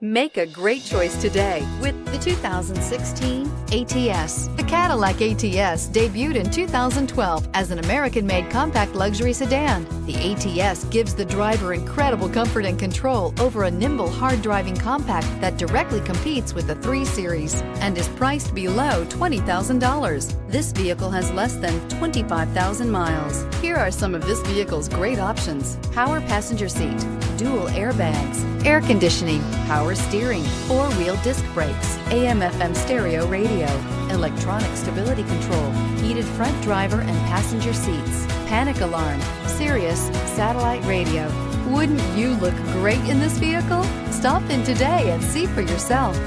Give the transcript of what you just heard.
Make a great choice today with the 2016 ATS. The Cadillac ATS debuted in 2012 as an American-made compact luxury sedan. The ATS gives the driver incredible comfort and control over a nimble, hard-driving compact that directly competes with the 3 Series and is priced below $20,000. This vehicle has less than 25,000 miles. Here are some of this vehicle's great options: power passenger seat, dual airbags, air conditioning, power steering, 4-wheel disc brakes, AM/FM stereo radio, electronic stability control, heated front driver and passenger seats, panic alarm, Sirius satellite radio. Wouldn't you look great in this vehicle? Stop in today and see for yourself.